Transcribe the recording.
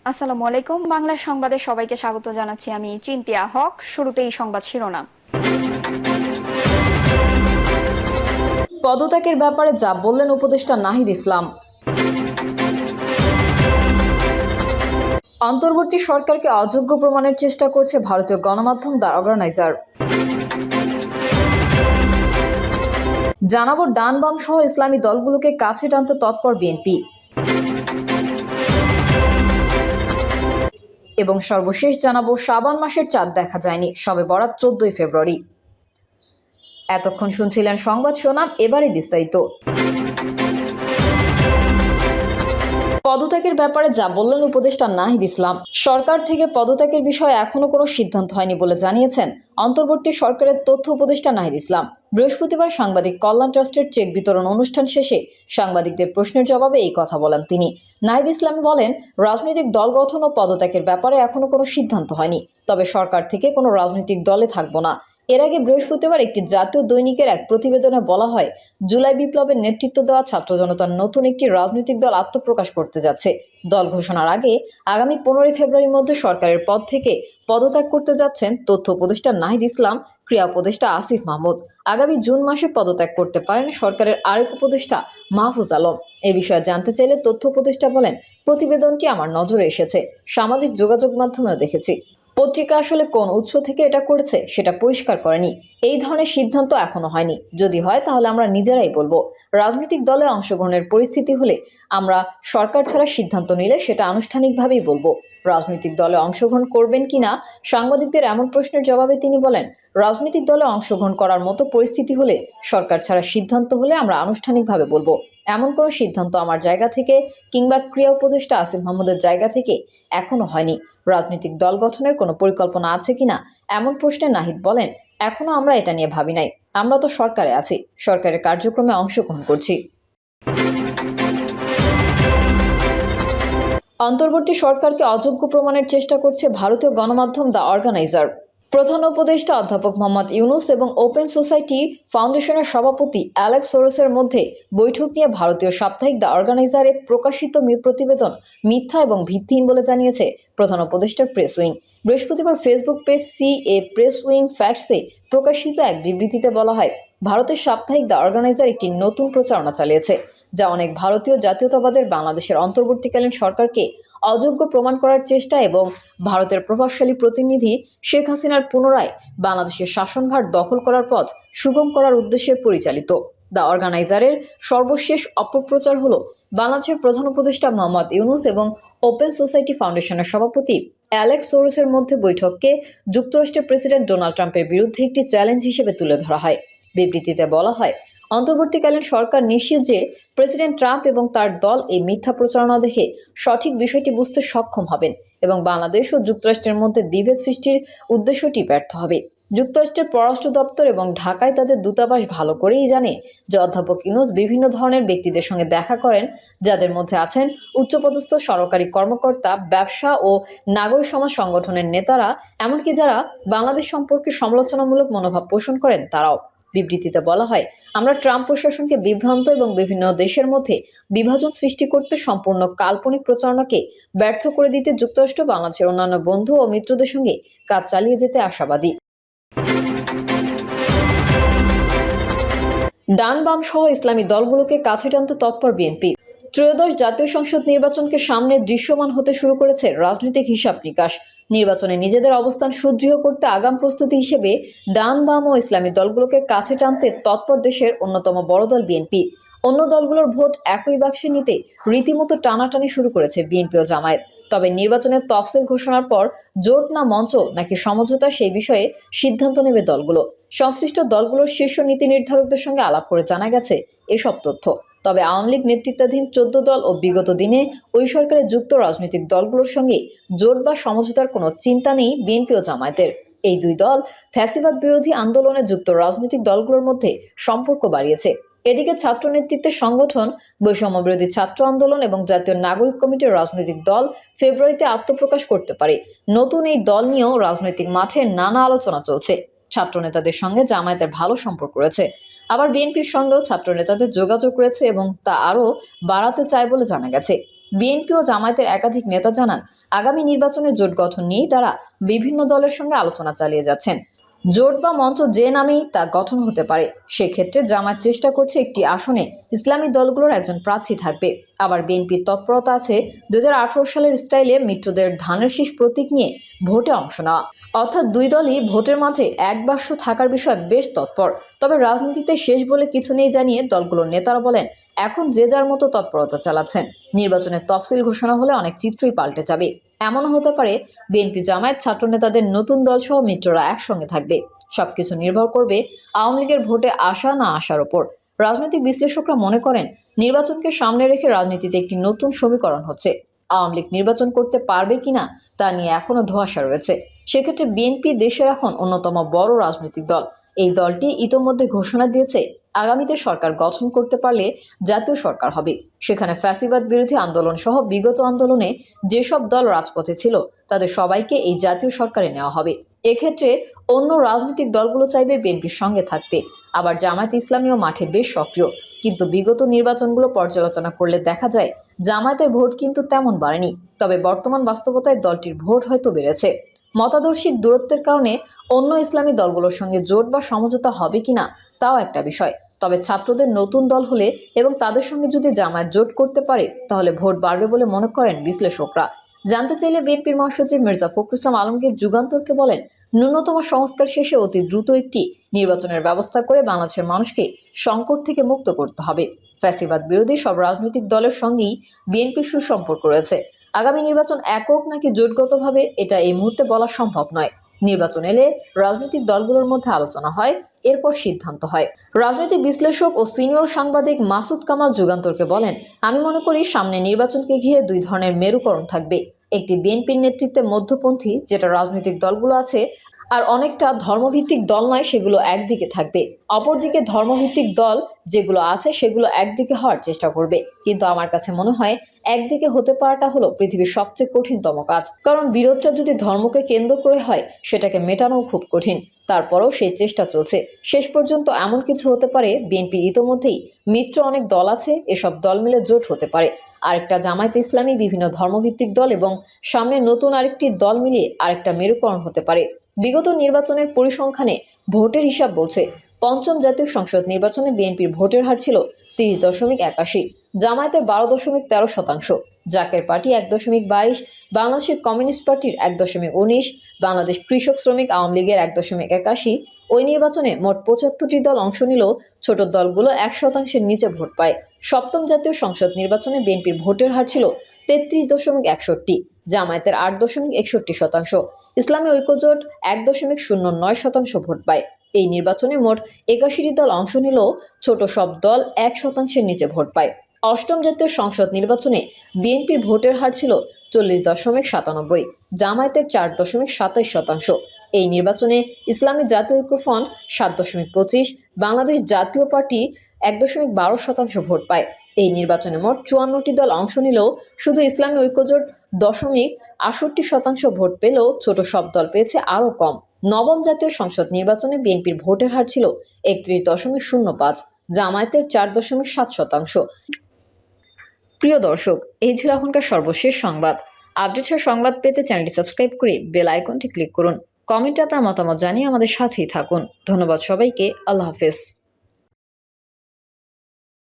আসসালামু আলাইকুম। বাংলা সংবাদে সবাইকে স্বাগত জানাচ্ছি। আমি চিন্তিয়া হক। শুরুতেই সংবাদ শিরোনাম। পদত্যাগের ব্যাপারে যা বললেন উপদেষ্টা নাহিদ ইসলাম। অন্তর্বর্তী সরকারকে অযোগ্য প্রমাণের চেষ্টা করছে ভারতীয় গণমাধ্যম দ্য অর্গানাইজার। জানাবো ডান বাম সহ ইসলামী দলগুলোকে কাছে টানতে তৎপর বিএনপি। এবং সর্বশেষ জানাবো শাবান মাসের চাঁদ দেখা যায়নি, শবে বরাত 14 ফেব্রুয়ারি। এতক্ষণ শুনছিলেন সংবাদ শিরোনাম, এবারে বিস্তারিত। পদত্যাগের ব্যাপারে যা বললেন উপদেষ্টা নাহিদ ইসলাম। সরকার থেকে পদত্যাগের বিষয়ে এখনো কোনো সিদ্ধান্ত হয়নি বলে জানিয়েছেন অন্তর্বর্তী সরকারের তথ্য উপদেষ্টা নাহিদ ইসলাম। বৃহস্পতিবার সাংবাদিক কল্যাণ ট্রাস্টের চেক বিতরণ অনুষ্ঠান শেষে সাংবাদিকদের প্রশ্নের জবাবে এই কথা বলেন তিনি। নাহিদ ইসলাম বলেন, রাজনৈতিক দল গঠন ও পদত্যাগের ব্যাপারে এখনো কোনো সিদ্ধান্ত হয়নি, তবে সরকার থেকে কোনো রাজনৈতিক দলে থাকবো না। এর আগে বৃহস্পতিবার একটি জাতীয় দৈনিকের এক প্রতিবেদনে বলা হয়, জুলাই বিপ্লবের নেতৃত্ব দেওয়া ছাত্র জনতার নতুন একটি রাজনৈতিক দল আত্মপ্রকাশ করতে যাচ্ছে। দল ঘোষণার আগে আগামী 15 ফেব্রুয়ারির মধ্যে সরকারের পদ থেকে পদত্যাগ করতে যাচ্ছেন তথ্য উপদেষ্টা নাহিদ ইসলাম, ক্রীড়া উপদেষ্টা আসিফ মাহমুদ। আগামী জুন মাসে পদত্যাগ করতে পারেন সরকারের আরেক উপদেষ্টা মাহফুজ আলম। এ বিষয়ে জানতে চাইলে তথ্য উপদেষ্টা বলেন, প্রতিবেদনটি আমার নজরে এসেছে, সামাজিক যোগাযোগ মাধ্যমেও দেখেছি। পত্রিকা আসলে কোন উৎস থেকে এটা করেছে সেটা পরিষ্কার করেনি। এই ধরনের সিদ্ধান্ত এখনো হয়নি। যদি হয় তাহলে আমরা নিজেরাই বলবো। রাজনৈতিক দলে অংশগ্রহণের পরিস্থিতি হলে আমরা সরকার ছাড়া সিদ্ধান্ত নিলে সেটা আনুষ্ঠানিকভাবেই বলবো। রাজনৈতিক দলে অংশগ্রহণ করবেন কিনা সাংবাদিকদের এমন প্রশ্নের জবাবে তিনি বলেন, রাজনৈতিক দলে অংশগ্রহণ করার মতো পরিস্থিতি হলে, সরকার ছাড়া সিদ্ধান্ত হলে আমরা আনুষ্ঠানিকভাবে বলবো। এমন কোনো সিদ্ধান্ত আমার জায়গা থেকে কিংবা ক্রীড়া উপদেষ্টা আসিফ মাহমুদের জায়গা থেকে এখনো হয়নি। রাজনৈতিক দল গঠনের কোনো পরিকল্পনা আছে কিনা এমন প্রশ্নে নাহিদ বলেন, এখনো আমরা এটা নিয়ে ভাবি নাই। আমরা তো সরকারে আছি, সরকারের কার্যক্রমে অংশগ্রহণ করছি। অন্তর্বর্তী সরকারকে অযোগ্য প্রমাণের চেষ্টা করছে ভারতীয় গণমাধ্যম দ্য অর্গানাইজার। প্রধান উপদেষ্টা অধ্যাপক মোহাম্মদ ইউনুস এবং ওপেন সোসাইটি ফাউন্ডেশনের সভাপতি অ্যালেক্স সোরেসের মধ্যে বৈঠক নিয়ে ভারতীয় সাপ্তাহিক দ্য অর্গানাইজারে প্রকাশিত প্রতিবেদন মিথ্যা এবং ভিত্তিহীন বলে জানিয়েছে প্রধান উপদেষ্টার প্রেস উইং। বৃহস্পতিবার ফেসবুক পেজ প্রেস উইং ফ্যাক্টসে প্রকাশিত এক বিবৃতিতে বলা হয়, ভারতের সাপ্তাহিক দ্য অর্গানাইজার একটি নতুন প্রচারণা চালিয়েছে, যা অনেক ভারতীয় জাতীয়তাবাদের বাংলাদেশের অন্তর্বর্তীকালীন সরকারকে অযোগ্য প্রমাণ করার চেষ্টা এবং ভারতের প্রভাবশালী প্রতিনিধি শেখ হাসিনার পুনরায় বাংলাদেশের শাসনভার দখল করার পথ সুগম করার উদ্দেশ্যে পরিচালিত। দ্য অর্গানাইজারের সর্বশেষ অপপ্রচার হলো বাংলাদেশের প্রধান উপদেষ্টা মোহাম্মদ ইউনুস এবং ওপেন সোসাইটি ফাউন্ডেশনের সভাপতি অ্যালেক্স সোরেসের মধ্যে বৈঠককে যুক্তরাষ্ট্রের প্রেসিডেন্ট ডোনাল্ড ট্রাম্পের বিরুদ্ধে একটি চ্যালেঞ্জ হিসেবে তুলে ধরা হয়। বিবৃতিতে বলা হয়, অন্তর্বর্তীকালীন সরকার নিশ্চিত যে প্রেসিডেন্ট ট্রাম্প এবং তার দল এই মিথ্যা প্রচারণা দেখে সঠিক বিষয়টি বুঝতে সক্ষম হবেন এবং বাংলাদেশ ও যুক্তরাষ্ট্রের মধ্যে বিভেদ সৃষ্টির উদ্দেশ্যটি ব্যর্থ হবে। যুক্তরাষ্ট্রের পররাষ্ট্র দপ্তর এবং ঢাকায় তাদের দূতাবাস ভালো করেই জানে যে অধ্যাপক ইউনুস বিভিন্ন ধরনের ব্যক্তিদের সঙ্গে দেখা করেন, যাদের মধ্যে আছেন উচ্চপদস্থ সরকারি কর্মকর্তা, ব্যবসা ও নাগরিক সমাজ সংগঠনের নেতারা, এমনকি যারা বাংলাদেশ সম্পর্কে সমালোচনামূলক মনোভাব পোষণ করেন তারাও। বিবৃতিতে বলা হয়, আমরা ট্রাম্প প্রশাসনকে বিভ্রান্ত এবং বিভিন্ন দেশের মধ্যে বিভাজন সৃষ্টি করতে সম্পূর্ণ কাল্পনিক প্রচারণাকে ব্যর্থ করে দিতে যুক্তরাষ্ট্র বাংলাদেশের অন্যান্য বন্ধু ও মিত্রদের সঙ্গে কাজ চালিয়ে যেতে আশাবাদী। ডান বাম সহ ইসলামী দলগুলোকে কাছে টানতে তৎপর বিএনপি। ত্রয়োদশ জাতীয় সংসদ নির্বাচনকে সামনে দৃশ্যমান হতে শুরু করেছে রাজনৈতিক হিসাব নিকাশ। নির্বাচনে নিজেদের অবস্থান সুদৃঢ় করতে আগাম প্রস্তুতি হিসেবে ডান বাম ও ইসলামী দলগুলোকে কাছে টানতে তৎপর দেশের অন্যতম বড় দল বিএনপি। অন্য দলগুলোর ভোট একই বাক্সে নিতে রীতিমতো টানাটানি শুরু করেছে বিএনপি ও জামায়াত। তবে নির্বাচনের তফসিল ঘোষণার পর জোট না মঞ্চ নাকি সমঝোতা, সেই বিষয়ে সিদ্ধান্ত নেবে দলগুলো। সংশ্লিষ্ট দলগুলোর শীর্ষ নীতি নির্ধারকদের সঙ্গে আলাপ করে জানা গেছে এসব তথ্য। তবে আওয়ামী লীগ নেতৃত্বাধীন 14 দল ও বিগত দিনে ওই সরকারে যুক্ত রাজনৈতিক দলগুলোর সঙ্গে জোট বা সমঝোতার কোনো চিন্তা নেই বিএনপি ও জামায়াতের। এই দুই দল ফ্যাসিবাদ বিরোধী আন্দোলনে যুক্ত রাজনৈতিক দলগুলোর মধ্যে সম্পর্ক বাড়িয়েছে। এদিকে ছাত্র নেতৃত্বের সংগঠন বৈষম্য বিরোধী ছাত্র আন্দোলন এবং জাতীয় নাগরিক কমিটির রাজনৈতিক দল ফেব্রুয়ারিতে আত্মপ্রকাশ করতে পারে। নতুন এই দল নিয়েও রাজনৈতিক মাঠে নানা আলোচনা চলছে। ছাত্র নেতাদের সঙ্গে জামায়াতের ভালো সম্পর্ক রয়েছে, আবার বিএনপির সঙ্গেও ছাত্র নেতাদের যোগাযোগ রয়েছে এবং তা আরও বাড়াতে চায় বলে জানা গেছে। বিএনপি ও জামায়াতের একাধিক নেতা জানান, আগামী নির্বাচনে জোট গঠন নিয়েই তারা বিভিন্ন দলের সঙ্গে আলোচনা চালিয়ে যাচ্ছেন। জোট বা মঞ্চ যে নামেই তা গঠন হতে পারে। সেক্ষেত্রে জামায়াত চেষ্টা করছে একটি আসনে ইসলামী দলগুলোর একজন প্রার্থী থাকবে। আবার বিএনপির তৎপরতা আছে 2018 সালের স্টাইলে মিত্রদের ধানের শীষ প্রতীক নিয়ে ভোটে অংশ নেওয়া। অর্থাৎ দুই দলই ভোটের মাঠে এক বাক্স থাকার বিষয়ে বেশ তৎপর। তবে রাজনীতিতে শেষ বলে কিছু নেই জানিয়ে দলগুলোর নেতারা বলেন, এখন যে যার মতো তৎপরতা চালাচ্ছেন। নির্বাচনের তফসিল ঘোষণা হলে অনেক চিত্রই পাল্টে যাবে। এমনও হতে পারে বিএনপি জামায়াত ছাত্র নেতাদের নতুন দল সহ মিত্ররা একসঙ্গে থাকবে। সবকিছু নির্ভর করবে আওয়ামী লীগের ভোটে আসা না আসার ওপর। রাজনৈতিক বিশ্লেষকরা মনে করেন, নির্বাচনকে সামনে রেখে রাজনীতিতে একটি নতুন সমীকরণ হচ্ছে। আওয়ামী লীগ নির্বাচন করতে পারবে কিনা তা নিয়ে এখনো ধোঁয়াশা রয়েছে। সেক্ষেত্রে বিএনপি দেশের এখন অন্যতম বড় রাজনৈতিক দল। এই দলটি ইতোমধ্যে ঘোষণা দিয়েছে, আগামীতে সরকার গঠন করতে পারলে জাতীয় সরকার হবে। সেখানে ফ্যাসিবাদ বিরোধী আন্দোলন সহ বিগত আন্দোলনে যেসব দল রাজপথে ছিল তাদের সবাইকে এই জাতীয় সরকারে নেওয়া হবে। এক্ষেত্রে অন্য রাজনৈতিক দলগুলো চাইবে বিএনপির সঙ্গে থাকতে। আবার জামায়াত ইসলামীও মাঠে বেশ সক্রিয়। কিন্তু বিগত নির্বাচনগুলো পর্যালোচনা করলে দেখা যায়, জামায়াতের ভোট কিন্তু তেমন বাড়েনি। তবে বর্তমান বাস্তবতায় দলটির ভোট হয়তো বেড়েছে। মতাদর্শিক দূরত্বের কারণে অন্য ইসলামী দলগুলোর সঙ্গে জোট বা সমঝোতা হবে কিনা তাও একটা বিষয়। তবে ছাত্রদের নতুন দল হলে এবং তাদের সঙ্গে যদি জামায়াত জোট করতে পারে তাহলে ভোট বাড়বে বলে মনে করেন বিশ্লেষকরা। জানতে চাইলে বিএনপির মহাসচিব মির্জা ফখরুল ইসলাম আলমগীর যুগান্তরকে বলেন, ন্যূনতম সংস্কার শেষে অতি দ্রুত একটি নির্বাচনের ব্যবস্থা করে বাংলাদেশের মানুষকে সংকট থেকে মুক্ত করতে হবে। ফ্যাসিবাদ বিরোধী সব রাজনৈতিক দলের সঙ্গেই বিএনপির সুসম্পর্ক রয়েছে। আগামী নির্বাচন একক নাকি জোটগতভাবে এটা এই মুহূর্তে বলা সম্ভব নয়। নির্বাচন এলে রাজনৈতিক দলগুলোর মধ্যে আলোচনা হয়, এরপর সিদ্ধান্ত হয়। রাজনৈতিক বিশ্লেষক ও সিনিয়র সাংবাদিক মাসুদ কামাল যুগান্তরকে বলেন, আমি মনে করি সামনে নির্বাচনকে ঘিরে দুই ধরনের মেরুকরণ থাকবে। একটি বিএনপির নেতৃত্বে মধ্যপন্থী যেটা রাজনৈতিক দলগুলো আছে, আর অনেকটা ধর্মভিত্তিক দল নয় সেগুলো একদিকে থাকবে। অপরদিকে ধর্মভিত্তিক দল যেগুলো আছে সেগুলো একদিকে হওয়ার চেষ্টা করবে। কিন্তু আমার কাছে মনে হয় একদিকে হতে পারাটা হলো পৃথিবীর সবচেয়ে কঠিনতম কাজ। কারণ বিরোধটা যদি ধর্মকে কেন্দ্র করে হয় সেটাকে মেটানো খুব কঠিন। তারপরেও সেই চেষ্টা চলছে। শেষ পর্যন্ত এমন কিছু হতে পারে, বিএনপির ইতোমধ্যেই মিত্র অনেক দল আছে, এসব দল মিলে জোট হতে পারে। আরেকটা জামায়াত ইসলামী, বিভিন্ন ধর্মভিত্তিক দল এবং সামনে নতুন আরেকটি দল মিলিয়ে আরেকটা মেরুকরণ হতে পারে। বিগত নির্বাচনের পরিসংখ্যানে ভোটের হিসাব বলছে, পঞ্চম জাতীয় সংসদ নির্বাচনে বিএনপির ভোটের হার ছিল 30.81, জামায়াতের 12.13%, জাকের পার্টি 1.22, বাংলাদেশের কমিউনিস্ট পার্টির 1.19, বাংলাদেশ কৃষক শ্রমিক আওয়ামী লীগের 1.81। ওই নির্বাচনে মোট 75টি দল অংশ নিলেও ছোট দলগুলো 1%-এর নিচে ভোট পায়। সপ্তম জাতীয় সংসদ নির্বাচনে বিএনপির ভোটের হার ছিল 33.61, জামায়াতের 8.61%, ইসলামী ঐক্যজোট 1.09% ভোট পায়। এই নির্বাচনে মোট 81টি দল অংশ নিলেও ছোট সব দল 1%-এর নিচে ভোট পায়। অষ্টম জাতীয় সংসদ নির্বাচনে বিএনপির ভোটের হার ছিল 40.97, জামায়াতের 4.27%। এই নির্বাচনে ইসলামী জাতীয় ঐক্যফ্রন্ট 7.25, বাংলাদেশ জাতীয় পার্টি 1.12% ভোট পায়। এই নির্বাচনে মোট 54টি দল অংশ নিলেও শুধু ইসলামী ঐক্যজোট 0.68% ভোট পেলেও ছোট সব দল পেয়েছে আরও কম। নবম জাতীয় সংসদ নির্বাচনে বিএনপির ভোটের হার ছিল 31.05, জামায়াতের 4.7%। প্রিয় দর্শক, এই ছিল এখনকার সর্বশেষ সংবাদ। আপডেটের সংবাদ পেতে চ্যানেলটি সাবস্ক্রাইব করে বেল আইকনটি ক্লিক করুন। কমেন্টে আপনার মতামত জানিয়ে আমাদের সাথেই থাকুন। ধন্যবাদ সবাইকে। আল্লাহ হাফেজ।